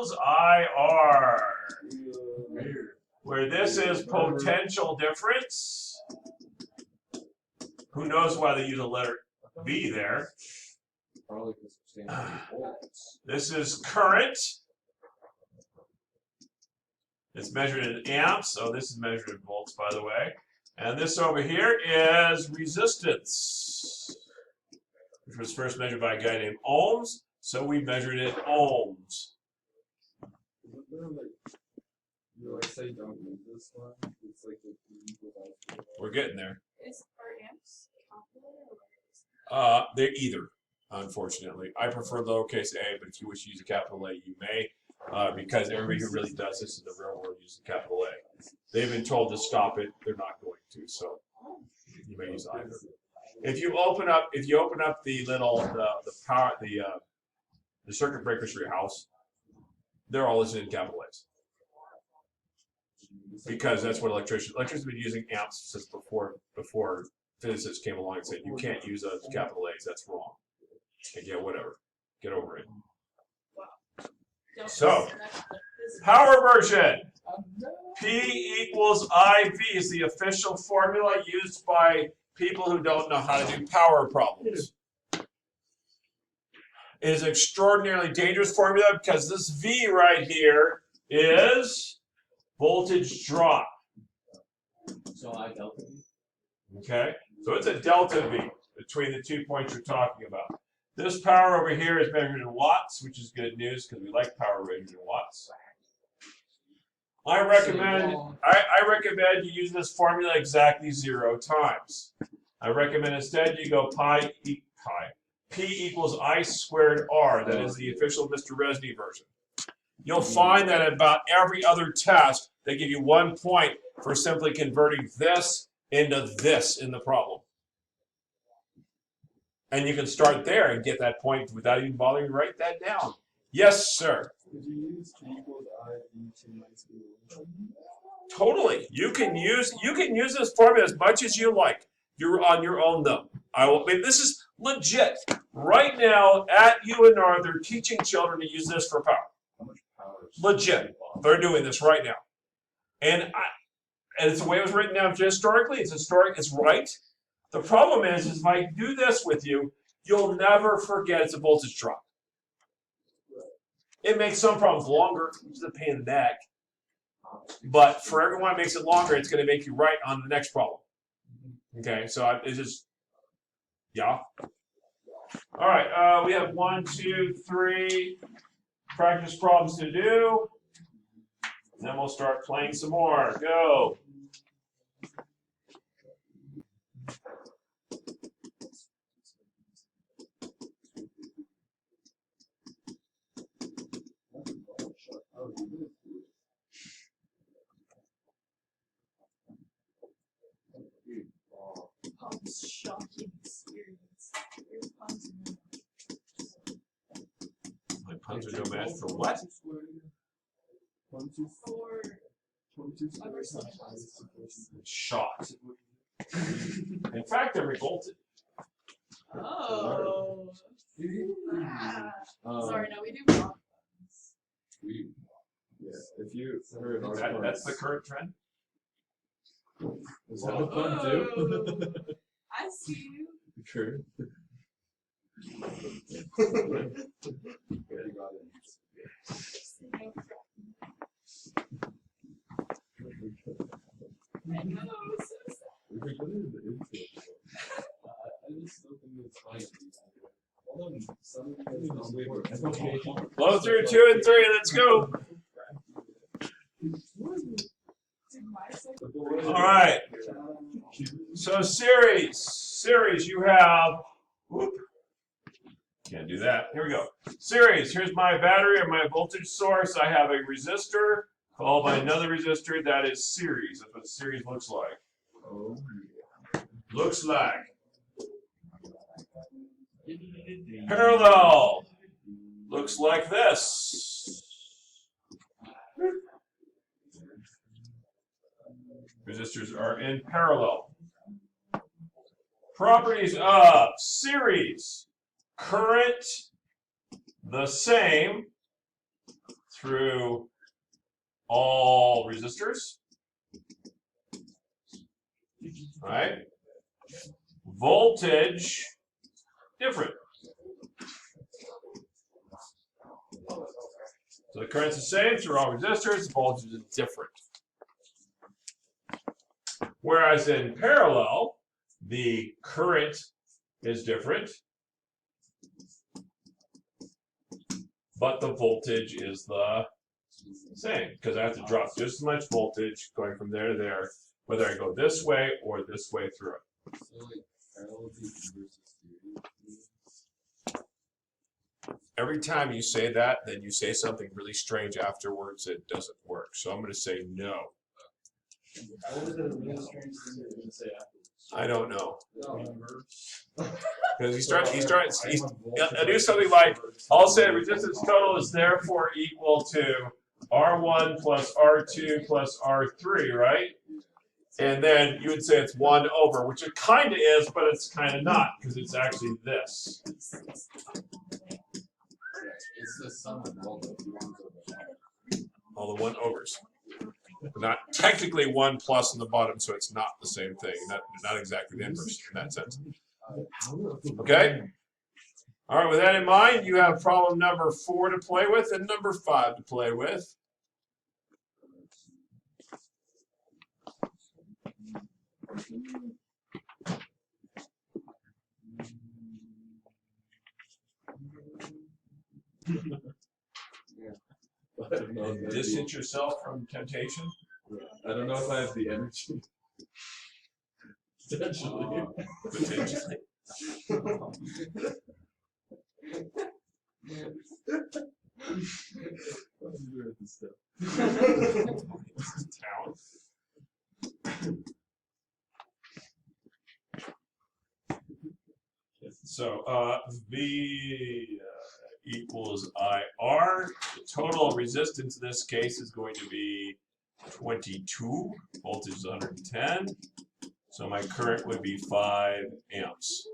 equals IR, where this is potential difference. Who knows why they use a letter V there? This is current. It's measured in amps. So this is measured in volts, by the way. And this over here is resistance, which was first measured by a guy named Ohms. So we measured it ohms. We're getting there. They're either, unfortunately. I prefer lowercase a, but if you wish to use a capital A, you may, because everybody who really does this in the real world uses a capital A. They've been told to stop it. They're not going to, so you may use either. If you open up the little the circuit breakers for your house, they're all listed in capital A's. Because that's what electricians have been using amps since before physicists came along and said you can't use those capital A's, that's wrong. And yeah, whatever. Get over it. So, power version. P equals IV is the official formula used by people who don't know how to do power problems. It is an extraordinarily dangerous formula because this V right here is voltage drop. So I delta V. Okay, so it's a delta V between the 2 points you're talking about. This power over here is measured in watts, which is good news because we like power measured in watts. I recommend you use this formula exactly 0 times. I recommend instead you go P equals I squared R. That is the official Mr. Resny version. You'll find that at about every other test, they give you 1 point for simply converting this into this in the problem. And you can start there and get that point without even bothering to write that down. Yes, sir. Could you use P equals I Totally. You can use this formula as much as you like. You're on your own though. This is legit. Right now at UNR, they're teaching children to use this for power. How much power? Legit. They're doing this right now. And it's the way it was written down historically. It's historic. It's right. The problem is if I do this with you, you'll never forget it's a voltage drop. It makes some problems longer, which is a pain in the neck. But for everyone it makes it longer, it's going to make you right on the next problem. Okay, so it's just, yeah. All right, we have 1, 2, 3 practice problems to do. Then we'll start playing some more. Go. Shocking experience. My puns are no match for what? 1, 2, 4. 22. Shot. In fact, they're revolted. Oh. Sorry, no, we do block ones. Yes, if you heard our That's the current trend? Is that the fun too? I see you. Sure. I know, so sad. We could put it in the intro. I just don't think it's funny. Although some of you guys don't Blow through 2 and 3, let's go. All right. So series, you have, whoop, can't do that. Here we go. Series, here's my battery and my voltage source. I have a resistor followed by another resistor. That is series. That's what series looks like. Looks like. Parallel. Looks like this. Resistors are in parallel. Properties of series. Current, the same. through all resistors. All right? Voltage, different. So the current's the same through all resistors, the voltage is different. Whereas in parallel, the current is different, but the voltage is the same, because I have to drop just as much voltage going from there to there, whether I go this way or this way through it. So like parallelity versus theory. Every time you say that, then you say something really strange afterwards that doesn't work. So I'm going to say no. What was the really strange thing you were going to say afterwards? I don't know. No. Because I do something like, I'll say resistance total is therefore equal to R1 plus R2 plus R3, right? And then you would say it's 1 over, which it kind of is, but it's kind of not, because it's actually this. It's the sum of all the ones over. All the 1 overs. Not technically 1 plus on the bottom, so it's not the same thing. Not exactly the inverse in that sense. Okay? All right, with that in mind, you have problem number 4 to play with and number 5 to play with. Distance yourself from temptation. I don't know if I have the energy. Potentially. Potentially. Talent. So V equals IR. The total resistance in this case is going to be 22. Voltage is 110. So my current would be 5 amps.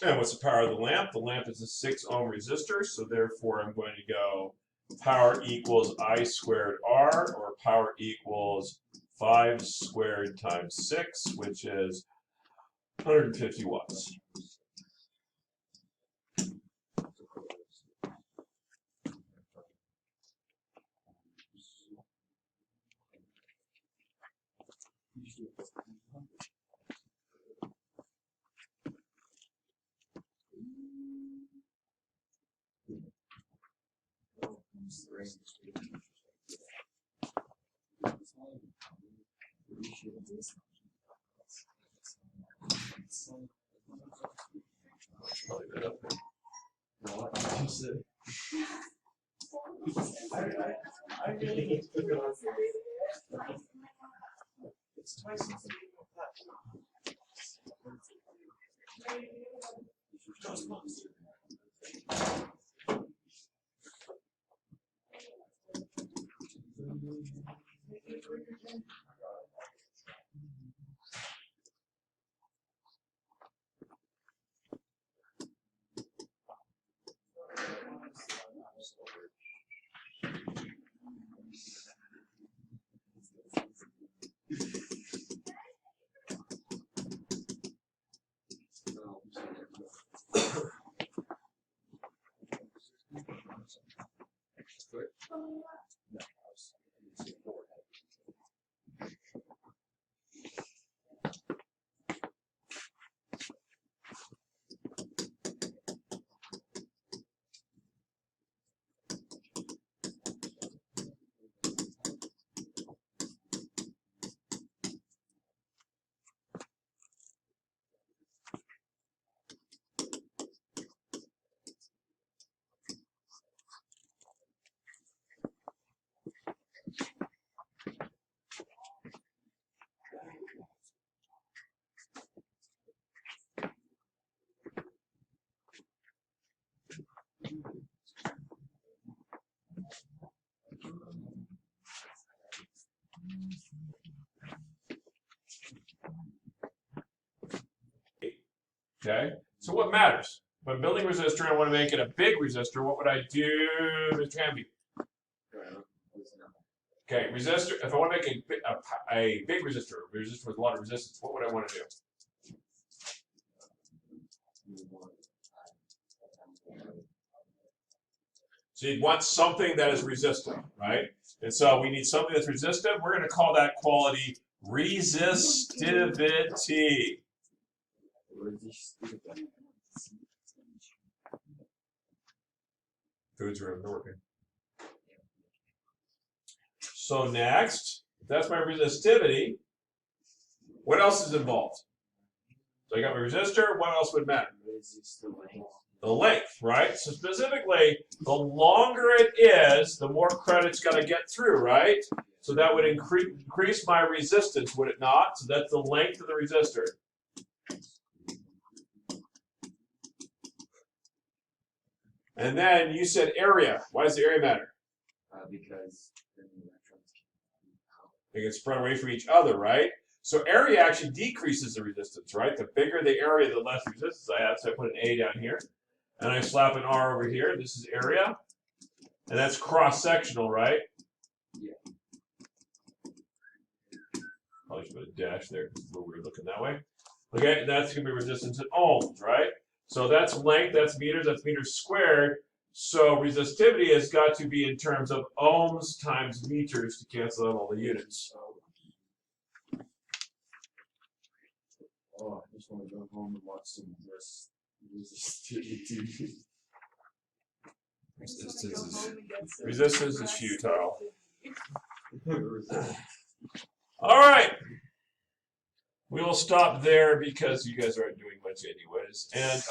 And what's the power of the lamp? The lamp is a 6 ohm resistor, so therefore I'm going to go power equals I squared R, or power equals 5 squared times 6, which is 150 watts. Probably that up there. What did you say? I really It's twice. Okay, so what matters? When I'm building a resistor, I want to make it a big resistor. What would I do, Mr. Hamby? Okay, resistor. If I want to make a big resistor, a resistor with a lot of resistance, what would I want to do? So you'd want something that is resistive, right? And so we need something that's resistive. We're going to call that quality resistivity. Foods room, they're working. So next, if that's my resistivity, what else is involved? So I got my resistor, what else would matter? The length, right? So specifically, the longer it is, the more credit's got to get through, right? So that would increase my resistance, would it not? So that's the length of the resistor. And then you said area. Why does the area matter? Because then the electrons They get spread away from each other, right? So area actually decreases the resistance, right? The bigger the area, the less resistance I have. So I put an A down here. And I slap an R over here. This is area. And that's cross-sectional, right? Yeah. Probably should put a dash there. It's a little weird looking that way. Okay, and that's going to be resistance in ohms, right? So that's length, that's meters squared. So resistivity has got to be in terms of ohms times meters to cancel out all the units. Oh, I just want to go home and watch some resistivity. Resistance is futile. All right. We will stop there because you guys aren't doing much anyways. And